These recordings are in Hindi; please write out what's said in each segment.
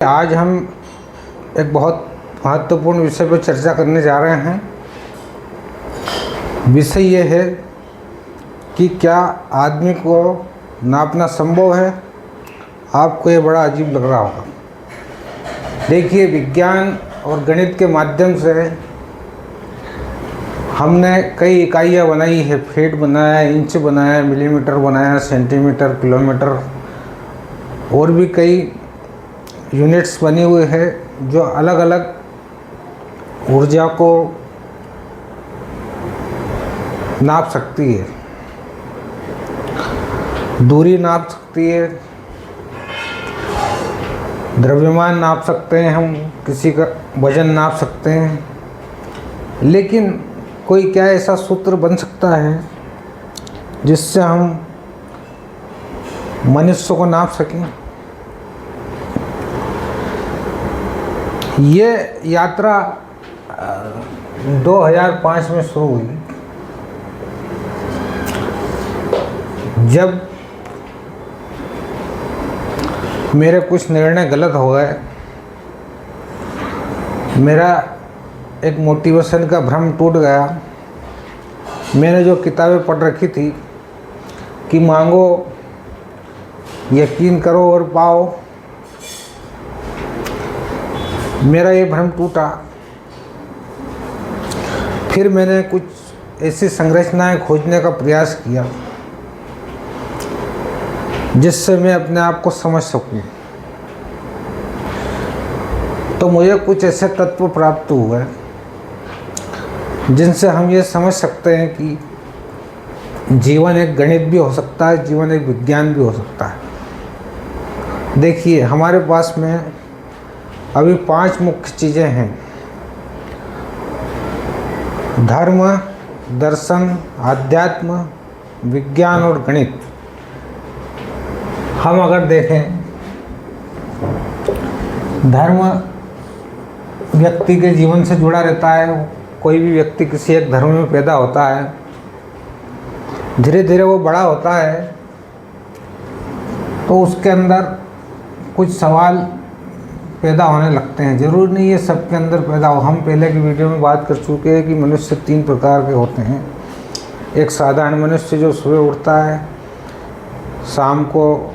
आज हम एक बहुत महत्वपूर्ण विषय पर चर्चा करने जा रहे हैं। विषय ये है कि क्या आदमी को नापना संभव है। आपको ये बड़ा अजीब लग रहा होगा। देखिए, विज्ञान और गणित के माध्यम से हमने कई इकाइयाँ बनाई है। फीट बनाया, इंच बनाया, मिलीमीटर बनाया, सेंटीमीटर, किलोमीटर और भी कई यूनिट्स बनी हुई है जो अलग अलग ऊर्जा को नाप सकती है। दूरी नाप सकती है, द्रव्यमान नाप सकते हैं, हम किसी का वजन नाप सकते हैं। लेकिन कोई क्या ऐसा सूत्र बन सकता है जिससे हम मनुष्य को नाप सकें। ये यात्रा 2005 में शुरू हुई, जब मेरे कुछ निर्णय गलत हो गए। मेरा एक मोटिवेशन का भ्रम टूट गया। मैंने जो किताबें पढ़ रखी थी कि मांगो, यकीन करो और पाओ, मेरा ये भ्रम टूटा। फिर मैंने कुछ ऐसी संरचनाएं खोजने का प्रयास किया जिससे मैं अपने आप को समझ सकूं। तो मुझे कुछ ऐसे तत्व प्राप्त हुए जिनसे हम ये समझ सकते हैं कि जीवन एक गणित भी हो सकता है, जीवन एक विज्ञान भी हो सकता है। देखिए, हमारे पास में अभी 5 मुख्य चीज़ें हैं: धर्म, दर्शन, आध्यात्म, विज्ञान और गणित। हम अगर देखें, धर्म व्यक्ति के जीवन से जुड़ा रहता है। कोई भी व्यक्ति किसी एक धर्म में पैदा होता है, धीरे धीरे वो बड़ा होता है तो उसके अंदर कुछ सवाल पैदा होने लगते हैं। ज़रूर नहीं ये सबके अंदर पैदा हो। हम पहले की वीडियो में बात कर चुके हैं कि मनुष्य 3 प्रकार के होते हैं। एक साधारण मनुष्य जो सुबह उठता है, शाम को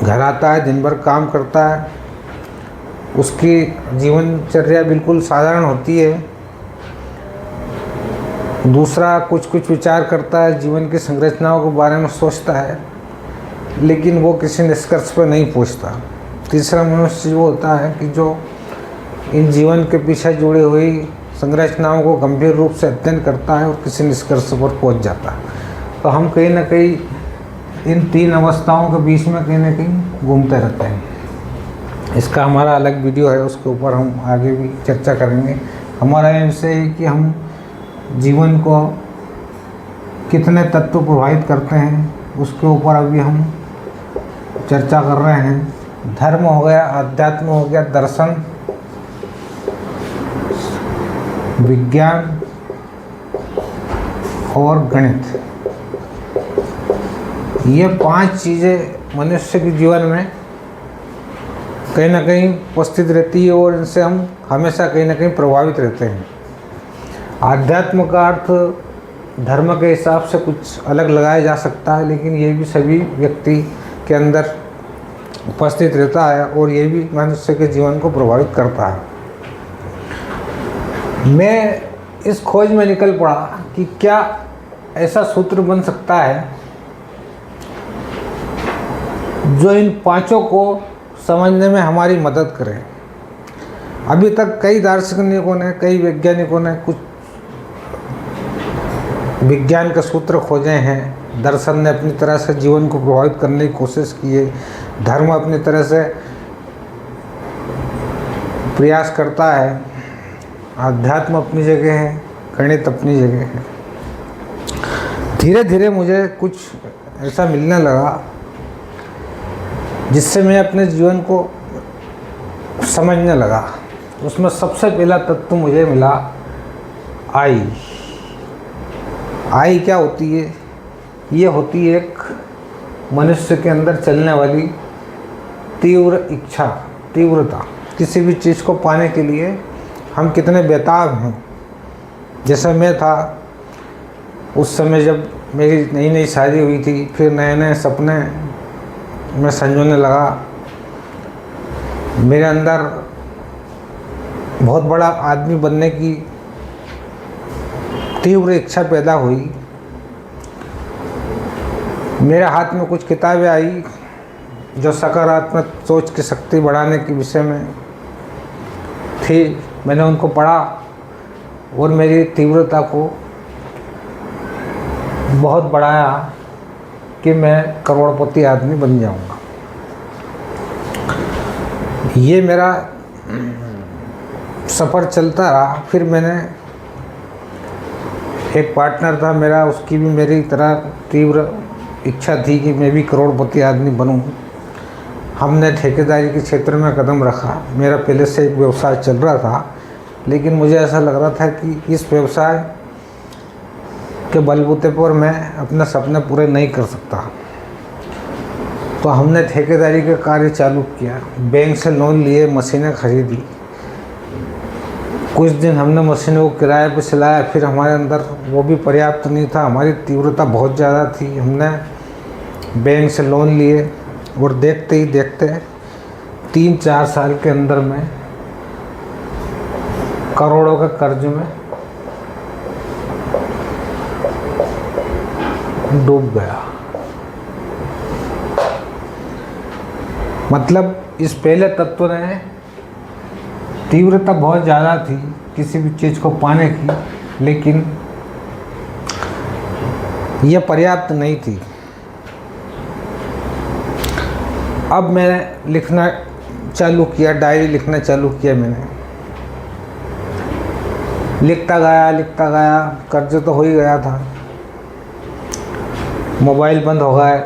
घर आता है, दिन भर काम करता है, उसकी जीवनचर्या बिल्कुल साधारण होती है। दूसरा कुछ विचार करता है, जीवन की संरचनाओं के बारे में सोचता है, लेकिन वो किसी निष्कर्ष पर नहीं पहुंचता। तीसरा मनुष्य वो होता है कि जो इन जीवन के पीछे जुड़ी हुई संरचनाओं को गंभीर रूप से अध्ययन करता है और किसी निष्कर्ष पर पहुंच जाता है। तो हम कहीं ना कहीं इन 3 अवस्थाओं के बीच में कहीं ना कहीं घूमते रहते हैं। इसका हमारा अलग वीडियो है, उसके ऊपर हम आगे भी चर्चा करेंगे। हमारा एम से है कि हम जीवन को कितने तत्व प्रभावित करते हैं, उसके ऊपर अभी हम चर्चा कर रहे हैं। धर्म हो गया, अध्यात्म हो गया, दर्शन, विज्ञान और गणित। ये 5 चीज़ें मनुष्य के जीवन में कहीं ना कहीं उपस्थित रहती है और इनसे हम हमेशा कहीं ना कहीं प्रभावित रहते हैं। आध्यात्म का अर्थ धर्म के हिसाब से कुछ अलग लगाया जा सकता है, लेकिन ये भी सभी व्यक्ति के अंदर उपस्थित रहता है और ये भी मनुष्य के जीवन को प्रभावित करता है। मैं इस खोज में निकल पड़ा कि क्या ऐसा सूत्र बन सकता है जो इन 5 को समझने में हमारी मदद करे। अभी तक कई दार्शनिकों ने, कई वैज्ञानिकों ने कुछ विज्ञान के सूत्र खोजे हैं। दर्शन ने अपनी तरह से जीवन को प्रभावित करने की कोशिश की है। धर्म अपनी तरह से प्रयास करता है। आध्यात्म अपनी जगह है, गणित अपनी जगह है। धीरे धीरे मुझे कुछ ऐसा मिलने लगा जिससे मैं अपने जीवन को समझने लगा। उसमें सबसे पहला तत्व मुझे मिला, आई। आई क्या होती है? ये होती है एक मनुष्य के अंदर चलने वाली तीव्र इच्छा, तीव्रता, किसी भी चीज़ को पाने के लिए हम कितने बेताब हैं। जैसे मैं था उस समय जब मेरी नई नई शादी हुई थी, फिर नए नए सपने मैं संजोने लगा, मेरे अंदर बहुत बड़ा आदमी बनने की तीव्र इच्छा पैदा हुई। मेरे हाथ में कुछ किताबें आई जो सकारात्मक सोच की शक्ति बढ़ाने के विषय में थी। मैंने उनको पढ़ा और मेरी तीव्रता को बहुत बढ़ाया कि मैं करोड़पति आदमी बन जाऊंगा। ये मेरा सफ़र चलता रहा। फिर मैंने, एक पार्टनर था मेरा, उसकी भी मेरी तरह तीव्र इच्छा थी कि मैं भी करोड़पति आदमी बनूं। हमने ठेकेदारी के क्षेत्र में कदम रखा। मेरा पहले से एक व्यवसाय चल रहा था, लेकिन मुझे ऐसा लग रहा था कि इस व्यवसाय के बलबूते पर मैं अपने सपने पूरे नहीं कर सकता। तो हमने ठेकेदारी का कार्य चालू किया, बैंक से लोन लिए, मशीनें खरीदी। कुछ दिन हमने मशीनों को किराए पर चलाया। फिर हमारे अंदर वो भी पर्याप्त नहीं था, हमारी तीव्रता बहुत ज़्यादा थी। हमने बैंक से लोन लिए और देखते ही देखते 3-4 साल के अंदर में करोड़ों के कर्ज में डूब गया। मतलब इस पहले तत्व ने तीव्रता बहुत ज़्यादा थी किसी भी चीज़ को पाने की, लेकिन यह पर्याप्त नहीं थी। अब मैंने लिखना चालू किया, डायरी लिखना चालू किया। मैंने लिखता गया, कर्ज तो हो ही गया था, मोबाइल बंद हो गए,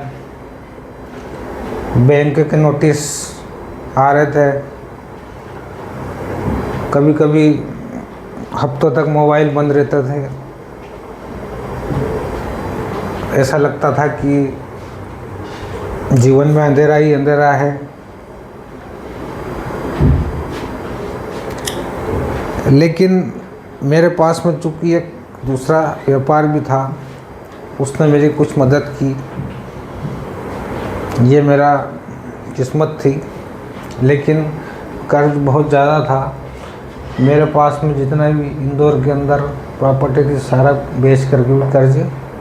बैंक के नोटिस आ रहे थे, कभी कभी हफ्तों तक मोबाइल बंद रहते थे। ऐसा लगता था कि जीवन में अंधेरा ही अंधेरा है। लेकिन मेरे पास में चूँकि एक दूसरा व्यापार भी था, उसने मेरी कुछ मदद की। ये मेरा किस्मत थी, लेकिन कर्ज बहुत ज़्यादा था। मेरे पास में जितना भी इंदौर के अंदर प्रॉपर्टी थी, सारा बेच करके भी कर्ज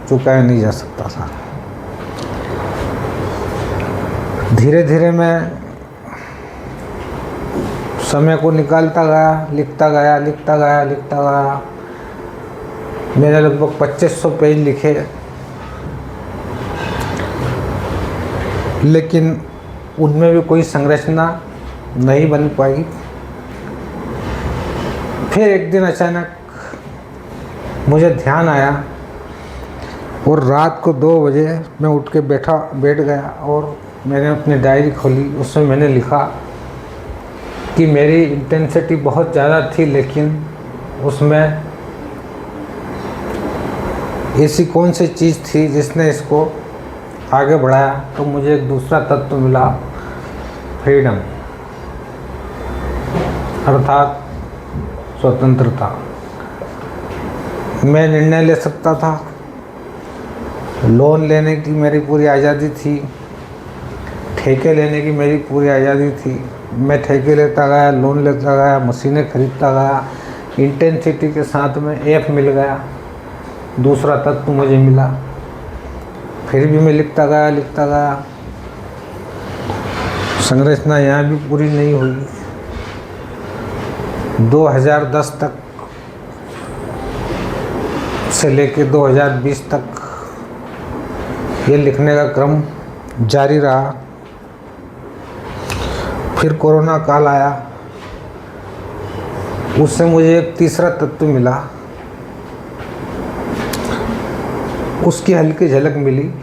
चुकाया नहीं जा सकता था। धीरे धीरे मैं समय को निकालता गया, लिखता गया। मैंने लगभग 2500 पेज लिखे, लेकिन उनमें भी कोई संरचना नहीं बन पाई। फिर एक दिन अचानक मुझे ध्यान आया और रात को 2 बजे मैं उठ के बैठ गया और मैंने अपनी डायरी खोली। उसमें मैंने लिखा कि मेरी इंटेंसिटी बहुत ज़्यादा थी, लेकिन उसमें ऐसी कौन सी चीज़ थी जिसने इसको आगे बढ़ाया। तो मुझे एक दूसरा तत्व मिला, फ्रीडम, अर्थात स्वतंत्रता। मैं निर्णय ले सकता था, लोन लेने की मेरी पूरी आज़ादी थी, ठेके लेने की मेरी पूरी आज़ादी थी। मैं ठेके लेता गया, लोन लेता गया, मशीनें खरीदता गया। इंटेंसिटी के साथ में ऐप मिल गया, दूसरा तत्व मुझे मिला। फिर भी मैं लिखता गया। संरचना यहाँ भी पूरी नहीं हुई। 2010 तक से लेके 2020 तक ये लिखने का क्रम जारी रहा। फिर कोरोना काल आया, उससे मुझे एक तीसरा तत्व मिला, उसकी हल्की झलक मिली।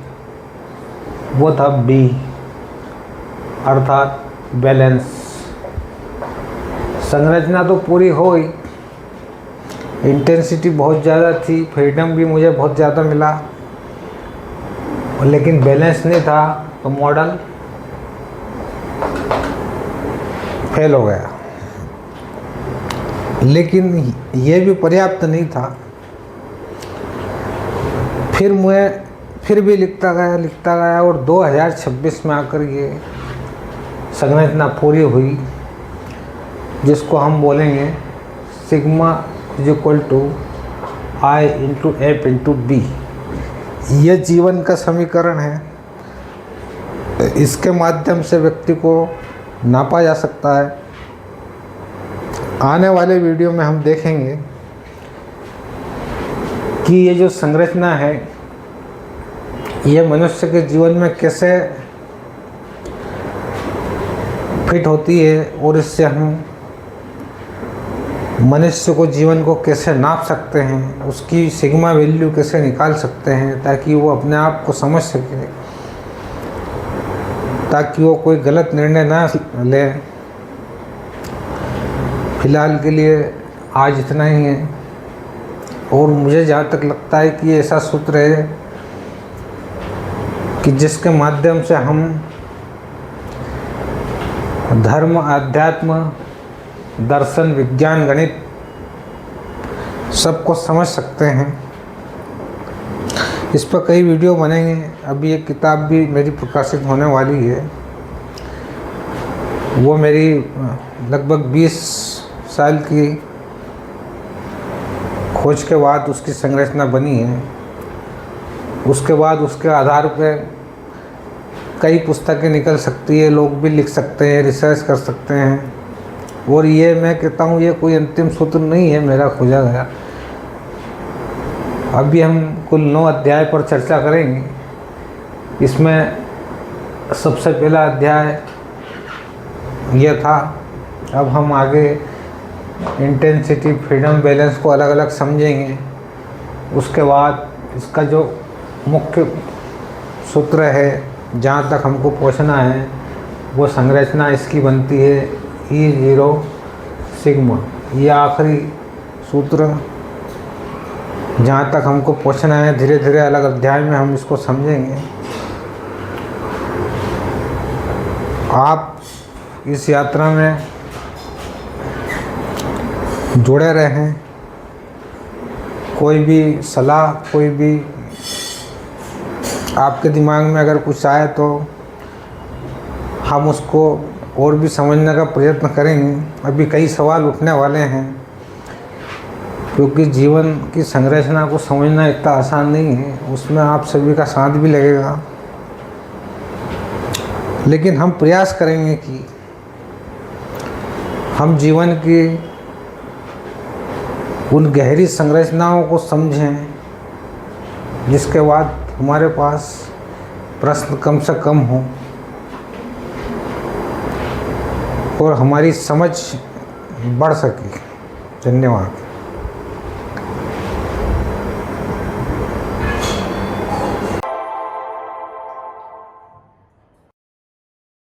वो था बी, अर्थात बैलेंस। संरचना तो पूरी हो गई, इंटेंसिटी बहुत ज़्यादा थी, फ्रीडम भी मुझे बहुत ज़्यादा मिला, लेकिन बैलेंस नहीं था। तो मॉडल फेल हो गया। लेकिन ये भी पर्याप्त नहीं था। फिर भी लिखता गया और 2026 में आकर ये संरचना पूरी हुई, जिसको हम बोलेंगे सिग्मा = I × F × B। ये जीवन का समीकरण है। इसके माध्यम से व्यक्ति को नापा जा सकता है। आने वाले वीडियो में हम देखेंगे कि ये जो संरचना है ये मनुष्य के जीवन में कैसे फिट होती है और इससे हम मनुष्य को जीवन को कैसे नाप सकते हैं, उसकी सिग्मा वैल्यू कैसे निकाल सकते हैं, ताकि वो अपने आप को समझ सके, ताकि वो कोई गलत निर्णय ना ले। फिलहाल के लिए आज इतना ही है। और मुझे जहाँ तक लगता है कि ये ऐसा सूत्र है कि जिसके माध्यम से हम धर्म, अध्यात्म, दर्शन, विज्ञान, गणित सबको समझ सकते हैं। इस पर कई वीडियो बनेंगे। अभी एक किताब भी मेरी प्रकाशित होने वाली है। वो मेरी लगभग 20 साल की खोज के बाद उसकी संरचना बनी है। उसके बाद उसके आधार पर कई पुस्तकें निकल सकती है, लोग भी लिख सकते हैं, रिसर्च कर सकते हैं। और ये मैं कहता हूँ ये कोई अंतिम सूत्र नहीं है मेरा खोजा गया। अभी हम कुल 9 अध्याय पर चर्चा करेंगे। इसमें सबसे पहला अध्याय ये था। अब हम आगे इंटेंसिटी, फ्रीडम, बैलेंस को अलग अलग समझेंगे। उसके बाद इसका जो मुख्य सूत्र है, जहाँ तक हमको पहुँचना है, वो संरचना इसकी बनती है E0 सिग्मा। ये आखिरी सूत्र जहाँ तक हमको पहुँचना है। धीरे धीरे अलग अध्याय में हम इसको समझेंगे। आप इस यात्रा में जुड़े रहें। कोई भी सलाह, कोई भी आपके दिमाग में अगर कुछ आए तो हम उसको और भी समझने का प्रयत्न करेंगे। अभी कई सवाल उठने वाले हैं, क्योंकि जीवन की संरचना को समझना इतना आसान नहीं है। उसमें आप सभी का साथ भी लगेगा। लेकिन हम प्रयास करेंगे कि हम जीवन की उन गहरी संरचनाओं को समझें, जिसके बाद हमारे पास प्रश्न कम से कम हो और हमारी समझ बढ़ सके। धन्यवाद।